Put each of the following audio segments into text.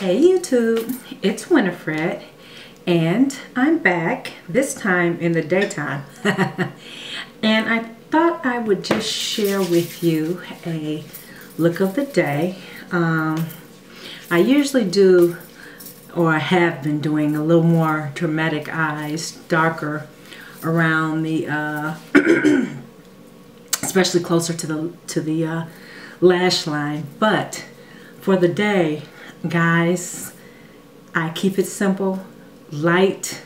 Hey YouTube, it's Winifred and I'm back, this time in the daytime. And I thought I would just share with you a look of the day. I usually do, or I have been doing, a little more dramatic eyes, darker around the especially closer to the lash line. But for the day, guys, I keep it simple, light,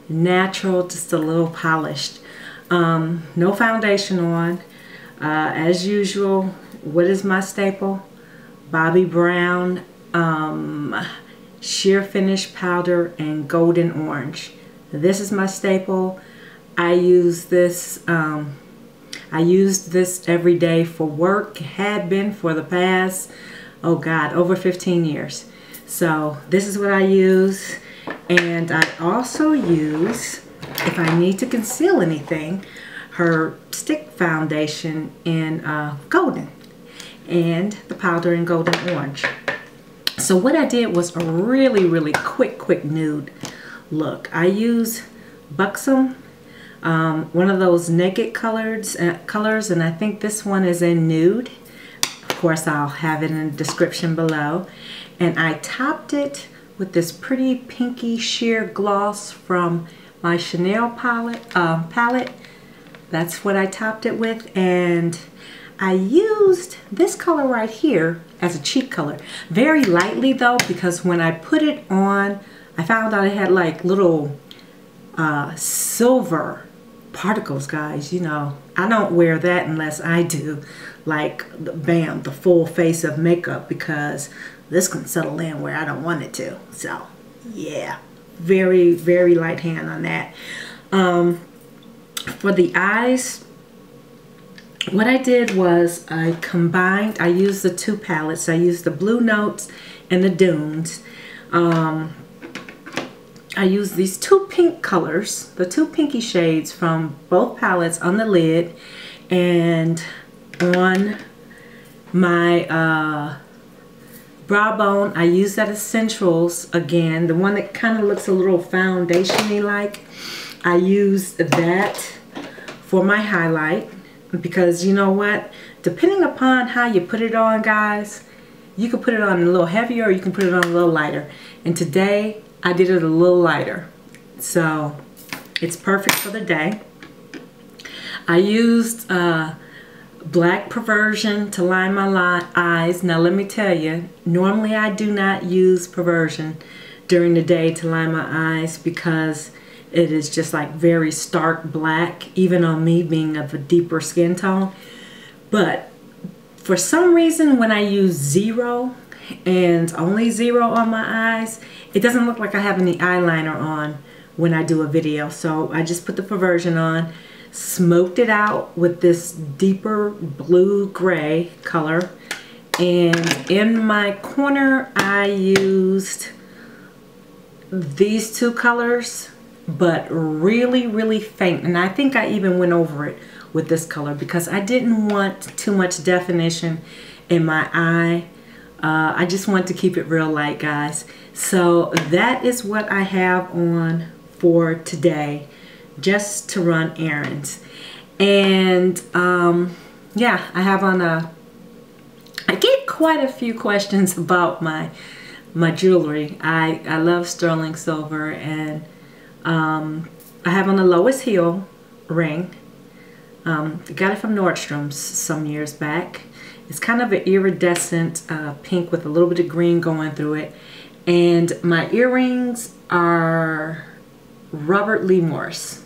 natural, just a little polished. No foundation on. As usual, what is my staple? Bobbi Brown Sheer Finish Powder and Golden Orange. This is my staple. I use this. I used this every day for work. Had been for the past, oh God, over 15 years. So this is what I use. And I also use, if I need to conceal anything, her stick foundation in golden and the powder in golden orange. So what I did was a really quick nude look. I use Buxom, one of those naked colors, and I think this one is in nude. Of course, I'll have it in the description below. And I topped it with this pretty pinky sheer gloss from my Chanel palette. That's what I topped it with. And I used this color right here as a cheek color. Very lightly though, because when I put it on, I found out it had like little silver particles, guys. You know, I don't wear that unless I do like bam, the full face of makeup, because this can settle in where I don't want it to. So yeah, very light hand on that. For the eyes, what I did was I used the two palettes. I used the Blue Notes and the Dunes. I used these two pink colors, the two pinky shades from both palettes on the lid, and on my brow bone I used that Essentiels again, the one that kind of looks a little foundation-y like. I used that for my highlight, because you know what, depending upon how you put it on, guys, you can put it on a little heavier or you can put it on a little lighter. And today I did it a little lighter, so it's perfect for the day. I used black Perversion to line my eyes. Now let me tell you, normally I do not use Perversion during the day to line my eyes because it is just like very stark black, even on me being of a deeper skin tone. But for some reason, when I use zero and only zero on my eyes, it doesn't look like I have any eyeliner on when I do a video. So I just put the Perversion on, smoked it out with this deeper blue gray color, and in my corner I used these two colors, but really faint. And I think I even went over it with this color because I didn't want too much definition in my eye. I just want to keep it real light, guys. So that is what I have on for today, just to run errands. And yeah, I have on I get quite a few questions about my jewelry. I love sterling silver, and I have on the lowest heel ring. Got it from Nordstrom's some years back. It's kind of an iridescent pink with a little bit of green going through it. And my earrings are Robert Lee Morris.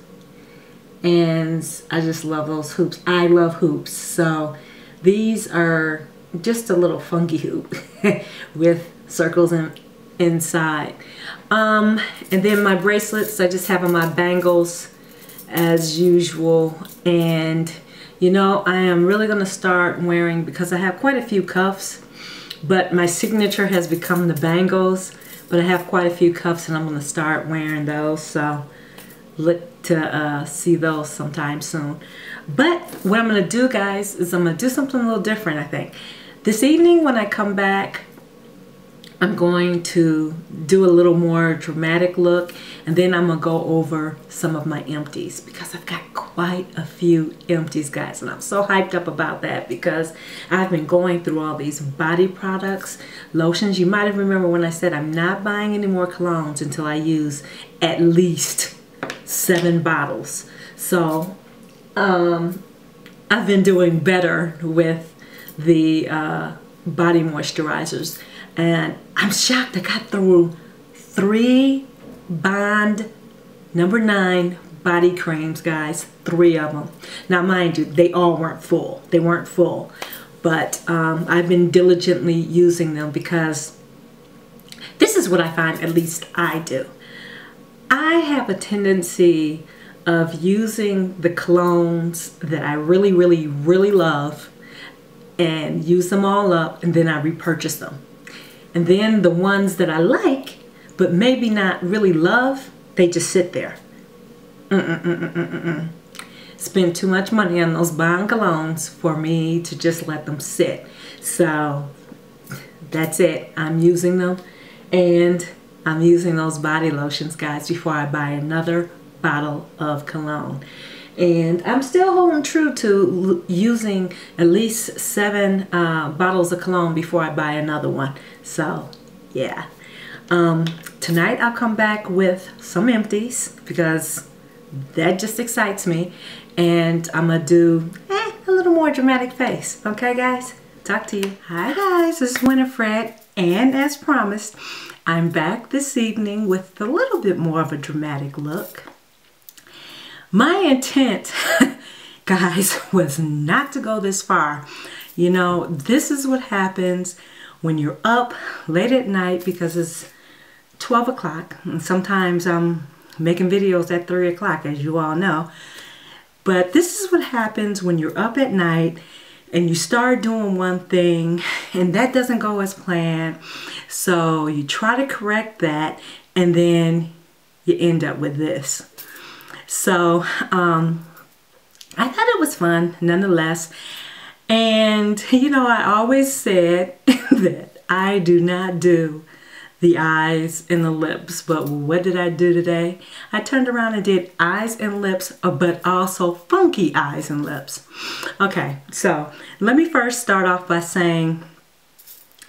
And I just love those hoops. I love hoops. So these are just a little funky hoop with circles inside. And then my bracelets, I just have on my bangles as usual. And you know, I am really going to start wearing, because I have quite a few cuffs, but my signature has become the bangles. But I have quite a few cuffs and I'm going to start wearing those. So look to see those sometime soon. But what I'm going to do, guys, is I'm going to do something a little different, I think. This evening when I come back, I'm going to do a little more dramatic look, and then I'm gonna go over some of my empties because I've got quite a few empties, guys, and I'm so hyped up about that because I've been going through all these body products, lotions. You might have remembered when I said I'm not buying any more colognes until I use at least 7 bottles. So I've been doing better with the body moisturizers, and I'm shocked I got through 3 Bond number 9 body creams, guys. 3 of them. Now mind you, they all weren't full. They weren't full, but I've been diligently using them because this is what I find, at least I do. I have a tendency of using the colognes that I really, really, really love and use them all up, and then I repurchase them. And then the ones that I like, but maybe not really love, they just sit there. Spend too much money on those Bond colognes for me to just let them sit. So that's it. I'm using them, and I'm using those body lotions, guys, before I buy another bottle of cologne. And I'm still holding true to using at least 7 bottles of cologne before I buy another one. So yeah, tonight I'll come back with some empties because that just excites me, and I'm gonna do a little more dramatic face. Okay, guys, talk to you. Hi guys, this is Winifred, and as promised, I'm back this evening with a little bit more of a dramatic look. My intent, guys, was not to go this far. You know, this is what happens when you're up late at night because it's 12 o'clock. And sometimes I'm making videos at 3 o'clock, as you all know. But this is what happens when you're up at night and you start doing one thing and that doesn't go as planned. So you try to correct that, and then you end up with this. So I thought it was fun nonetheless. And you know, I always said that I do not do the eyes and the lips, but what did I do today? I turned around and did eyes and lips, but also funky eyes and lips. Okay, so let me first start off by saying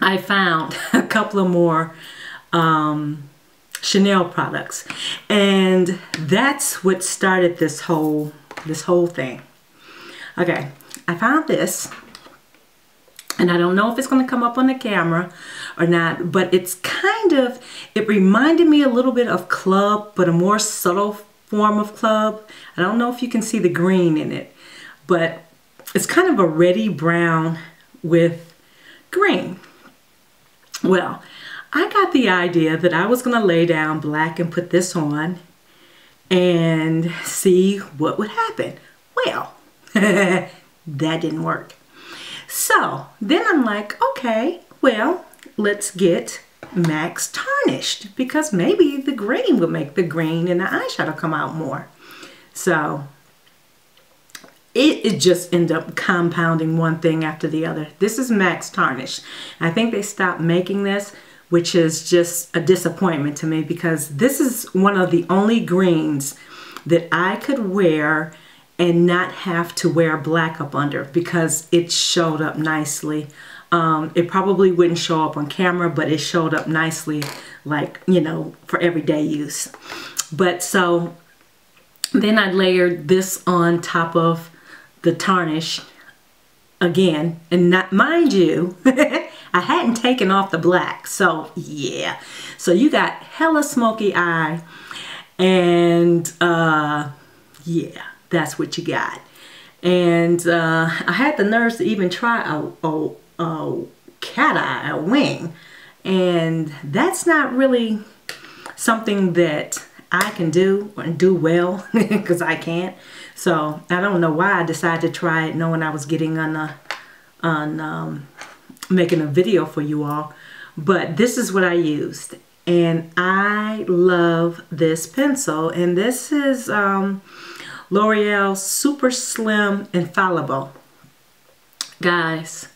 I found a couple of more Chanel products, and that's what started this whole thing. Okay, I found this, and I don't know if it's going to come up on the camera or not, but it's kind of, it reminded me a little bit of Club, but a more subtle form of Club. I don't know if you can see the green in it, but it's kind of a reddy brown with green. Well, I got the idea that I was going to lay down black and put this on and see what would happen. Well, that didn't work. So then I'm like, okay, well, let's get Max Tarnished because maybe the green will make the green and the eyeshadow come out more. So it just ended up compounding one thing after the other. This is Max Tarnished. I think they stopped making this, which is just a disappointment to me because this is one of the only greens that I could wear and not have to wear black up under because it showed up nicely. It probably wouldn't show up on camera, but it showed up nicely, like, you know, for everyday use. But so then I layered this on top of the Tarnish again, and not, mind you, I hadn't taken off the black, so yeah. So you got hella smoky eye, and yeah, that's what you got. And I had the nerves to even try a cat eye, a wing, and that's not really something that I can do and do well because I can't. So I don't know why I decided to try it, knowing I was getting on making a video for you all. But this is what I used, and I love this pencil, and this is L'Oreal Super Slim Infallible. Guys,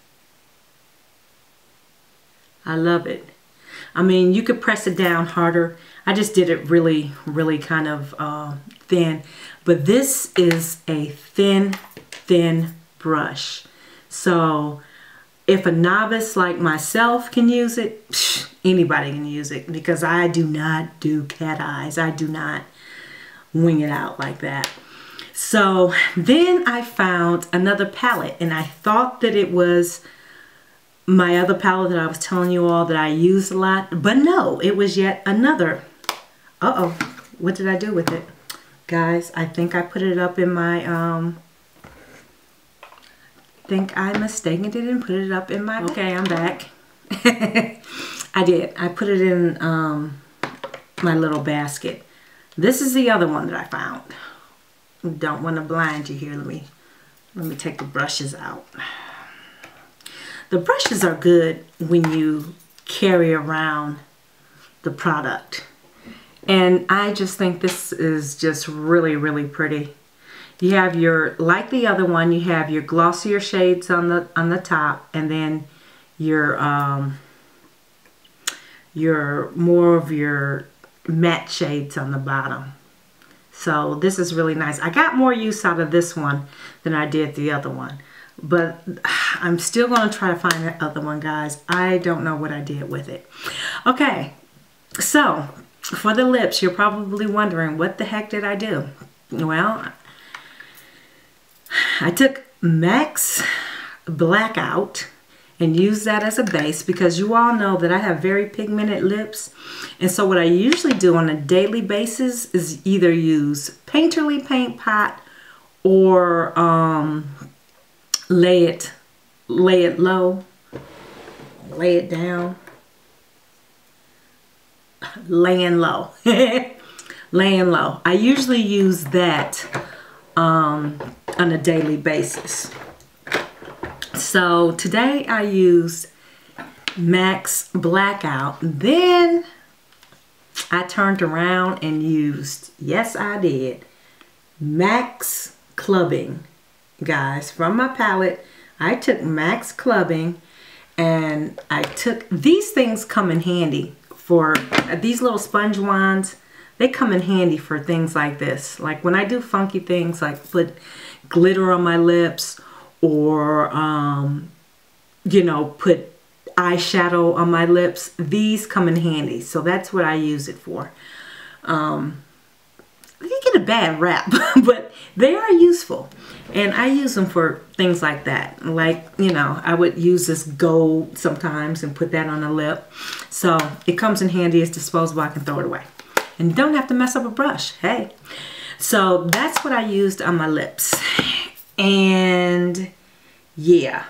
I love it. I mean, you could press it down harder. I just did it really, really kind of thin. But this is a thin, thin brush. So if a novice like myself can use it, anybody can use it, because I do not do cat eyes. I do not wing it out like that. So then I found another palette, and I thought that it was my other palette that I was telling you all that I used a lot, but no, it was yet another. Uh-oh, what did I do with it? Guys, I think I put it up in my, think I mistaken it and put it up in my, okay, I'm back. I did. I put it in my little basket. This is the other one that I found. Don't want to blind you here. Let me take the brushes out. The brushes are good when you carry around the product. And I just think this is just really, really pretty. You have your, like the other one, you have your glossier shades on the top, and then your more of your matte shades on the bottom. So this is really nice. I got more use out of this one than I did the other one. But I'm still going to try to find that other one, guys. I don't know what I did with it. Okay, so for the lips, you're probably wondering, what the heck did I do? Well, I took MAC's Blackout and used that as a base, because you all know that I have very pigmented lips. And so what I usually do on a daily basis is either use Painterly Paint Pot or lay it low, lay it down, laying low. Laying low. I usually use that on a daily basis. So today I used MAC's Blackout. Then I turned around and used, yes I did, MAC's Clubbing. Guys, from my palette, I took MAC's Clubbing, and I took, these things come in handy for, these little sponge wands, they come in handy for things like this. Like when I do funky things like put glitter on my lips, or you know, put eyeshadow on my lips, these come in handy. So that's what I use it for. They get a bad rap, but they are useful. And I use them for things like that. Like, you know, I would use this gold sometimes and put that on a lip. So it comes in handy. It's disposable. I can throw it away. And don't have to mess up a brush. Hey. So that's what I used on my lips. And yeah.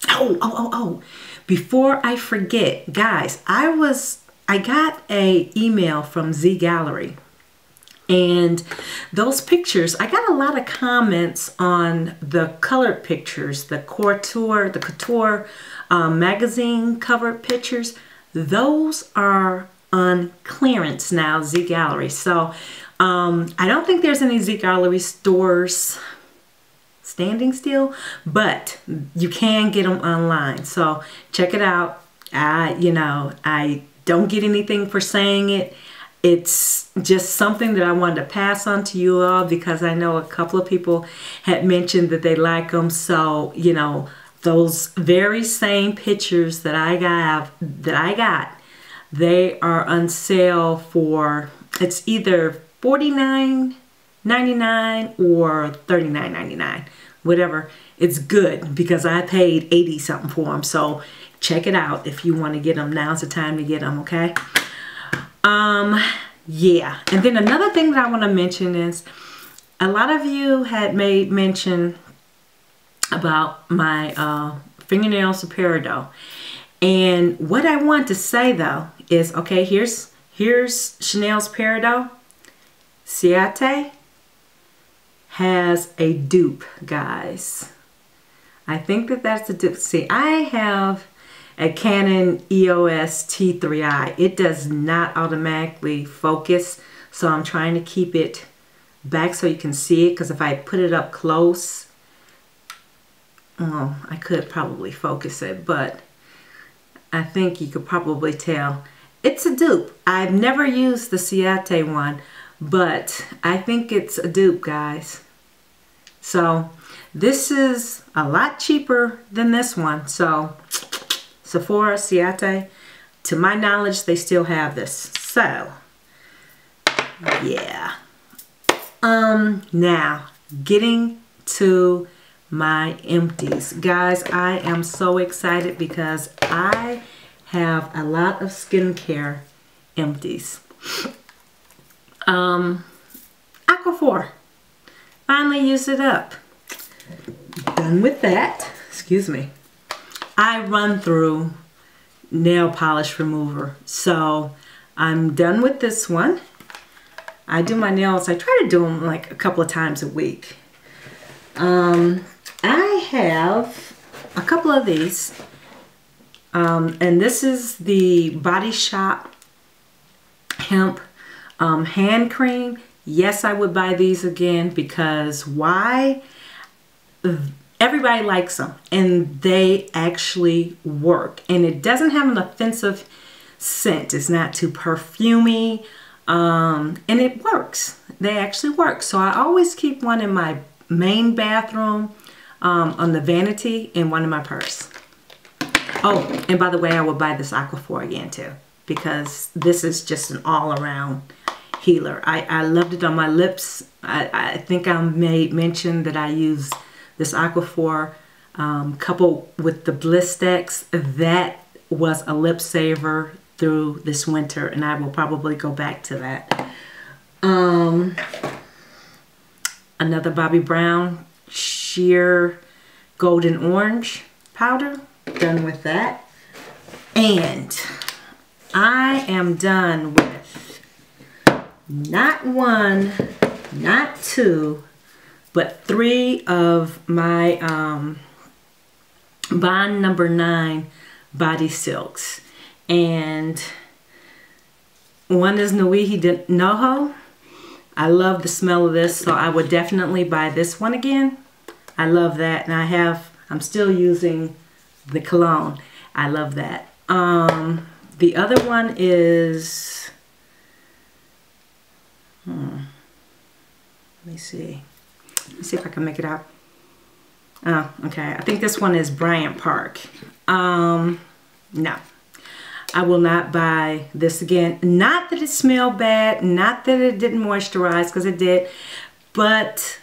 Oh. Before I forget, guys, I got an email from Z Gallery. And those pictures, I got a lot of comments on the colored pictures, the Couture magazine covered pictures. Those are on clearance now, Z Gallery. So I don't think there's any Z Gallery stores standing still, but you can get them online. So check it out. You know, I don't get anything for saying it. It's just something that I wanted to pass on to you all, because I know a couple of people had mentioned that they like them. So, you know, those very same pictures that I got, they are on sale for, it's either $49.99 or $39.99, whatever. It's good because I paid 80 something for them. So check it out if you want to get them. Now's the time to get them, okay? Yeah. And then another thing that I want to mention is, a lot of you had made mention about my fingernails of Peridot. And what I want to say though is, okay, here's Chanel's Peridot. Ciate has a dupe, guys. I think that that's a dupe. See, I have a Canon EOS T3i. It does not automatically focus, so I'm trying to keep it back so you can see it, because if I put it up close, I could probably focus it, but I think you could probably tell. it's a dupe. I've never used the Ciate one, but I think it's a dupe, guys. So this is a lot cheaper than this one. So Sephora, Ciate, to my knowledge, they still have this. So yeah. Now getting to my empties. Guys, I am so excited because I have a lot of skincare empties. Aquaphor. Finally used it up. Done with that. Excuse me. I run through nail polish remover. So I'm done with this one. I do my nails. I try to do them like a couple of times a week. I have a couple of these. And this is the Body Shop Hemp hand cream. Yes, I would buy these again because why? Everybody likes them and they actually work. And it doesn't have an offensive scent. It's not too perfumey. And it works. They actually work. So I always keep one in my main bathroom, on the vanity, and one in my purse. Oh, and by the way, I would buy this Aquaphor again too, because this is just an all-around healer. I loved it on my lips. I think I made mention that I use this Aquaphor coupled with the Blistex. That was a lip saver through this winter, and I will probably go back to that. Another Bobbi Brown Sheer Golden Orange powder. Done with that. And I am done with not one, not two, but 3 of my Bond No. 9 Body Silks. And one is Nuihi de Noho. I love the smell of this, so I would definitely buy this one again. I love that, and I'm still using the cologne. I love that. The other one is, let me see. Let's see if I can make it out. Oh, okay. I think this one is Bryant Park. No. I will not buy this again. Not that it smelled bad, not that it didn't moisturize, because it did, but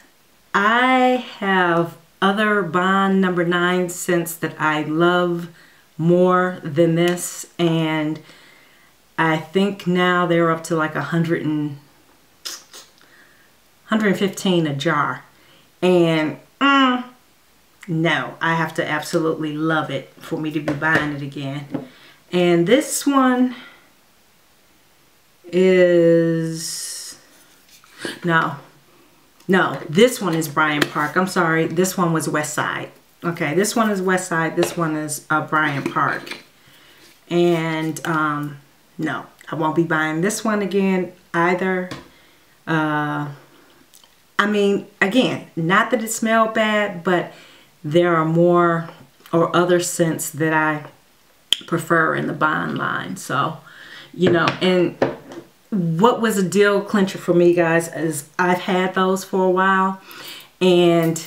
I have other Bond No. 9 scents that I love more than this, and I think now they're up to like 115 a jar. And no, I have to absolutely love it for me to be buying it again. And this one is, no, this one is Bryant Park. I'm sorry, this one was West Side. Okay, this one is West Side, this one is Bryant Park. And no, I won't be buying this one again either. I mean, again, not that it smelled bad, but there are more or other scents that I prefer in the Bond line. So, you know, and what was a deal clincher for me, guys, is I've had those for a while, and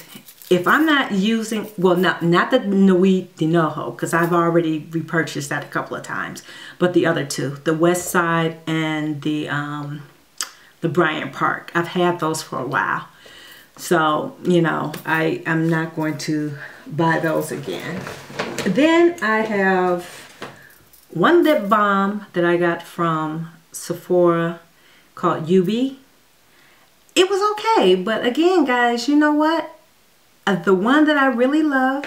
if I'm not using, well, not the Nuit de Noho, because I've already repurchased that a couple of times, but the other two, the West Side and the Bryant Park, I've had those for a while. So, you know, I'm not going to buy those again. Then I have one lip balm that I got from Sephora called UB. It was okay, but again, guys, you know what? The one that I really love,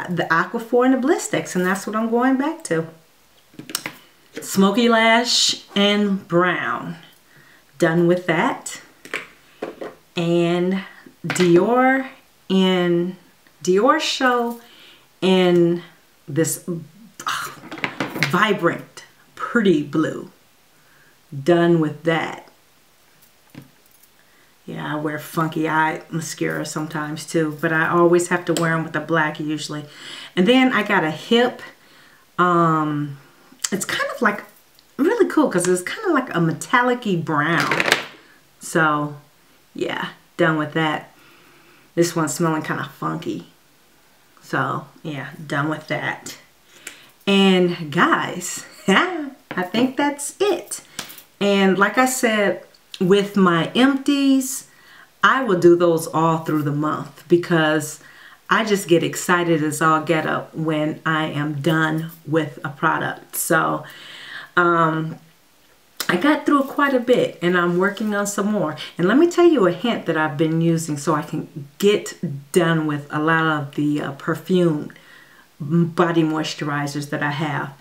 the Aquaphor and the Blistex, and that's what I'm going back to. Smoky Lash and Brown. Done with that. And Dior Show in this vibrant, pretty blue. Done with that. Yeah, I wear funky eye mascara sometimes too, but I always have to wear them with the black usually. And then I got a hip, it's kind of like really cool because it's kind of like a metallic-y brown. So yeah, done with that. This one's smelling kind of funky. So yeah, done with that. And guys, I think that's it. And like I said, with my empties, I will do those all through the month because I just get excited as all get up when I am done with a product. So I got through quite a bit and I'm working on some more. And let me tell you a hint that I've been using so I can get done with a lot of the perfume body moisturizers that I have.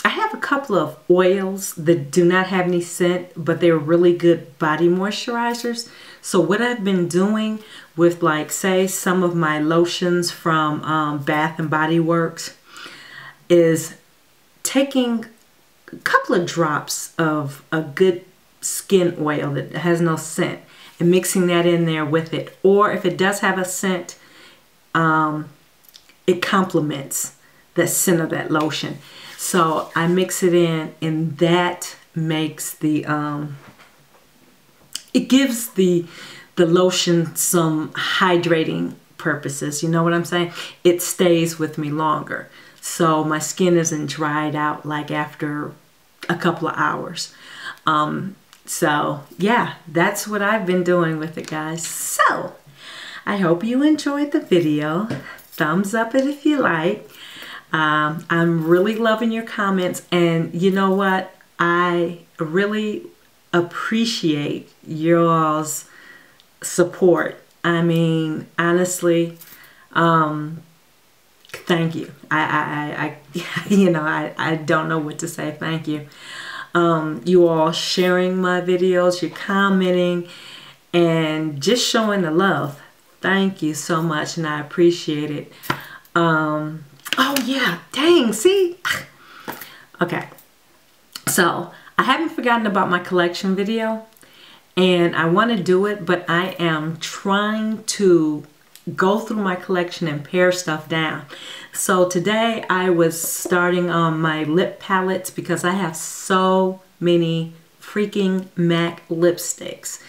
I have a couple of oils that do not have any scent, but they're really good body moisturizers. So what I've been doing with, like, say, some of my lotions from Bath and Body Works is taking a couple of drops of a good skin oil that has no scent and mixing that in there with it. Or if it does have a scent, it complements the scent of that lotion. So I mix it in, and that makes the it gives the lotion some hydrating purposes. You know what I'm saying? It stays with me longer, so my skin isn't dried out like after a couple of hours. So yeah, that's what I've been doing with it, guys. So I hope you enjoyed the video. Thumbs up it if you like. I'm really loving your comments, and you know what? I really appreciate y'all's support. I mean, honestly, thank you. I you know, I don't know what to say. Thank you. You all sharing my videos, you're commenting, and just showing the love. Thank you so much, and I appreciate it. Oh yeah, dang, see? Okay, so I haven't forgotten about my collection video, and I want to do it, but I am trying to go through my collection and pare stuff down. So today I was starting on my lip palettes because I have so many freaking MAC lipsticks,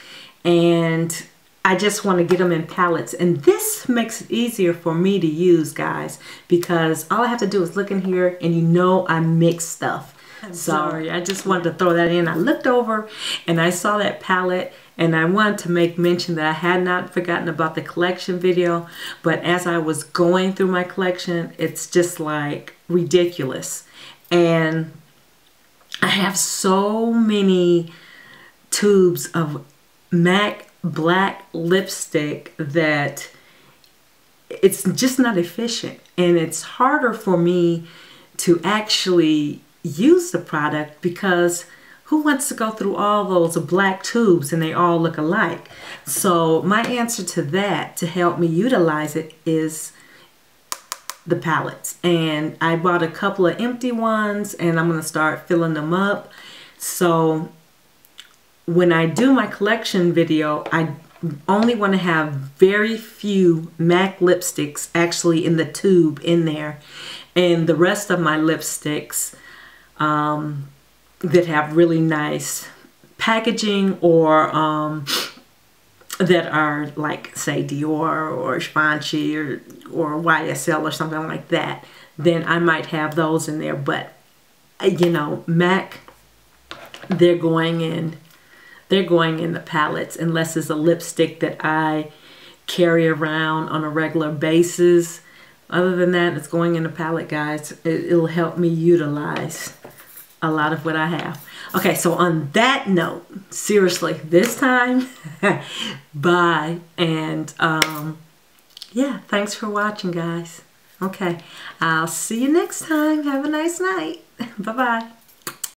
and I just want to get them in palettes, and this makes it easier for me to use, guys, because all I have to do is look in here and you know I mix stuff. I'm sorry, I just wanted to throw that in. I looked over and I saw that palette, and I wanted to make mention that I had not forgotten about the collection video, but as I was going through my collection, it's just like ridiculous. And I have so many tubes of MAC black lipstick that it's just not efficient, and it's harder for me to actually use the product because who wants to go through all those black tubes and they all look alike? So my answer to that, to help me utilize it, is the palettes. And I bought a couple of empty ones, and I'm going to start filling them up. So when I do my collection video, I only want to have very few MAC lipsticks actually in the tube in there, and the rest of my lipsticks that have really nice packaging, or that are like, say, Dior or Givenchy or YSL or something like that, then I might have those in there. But you know, MAC, they're going in the palettes, unless it's a lipstick that I carry around on a regular basis. Other than that, it's going in the palette, guys. It'll help me utilize a lot of what I have. Okay, so on that note, seriously, this time, bye. And yeah, thanks for watching, guys. Okay, I'll see you next time. Have a nice night. Bye-bye.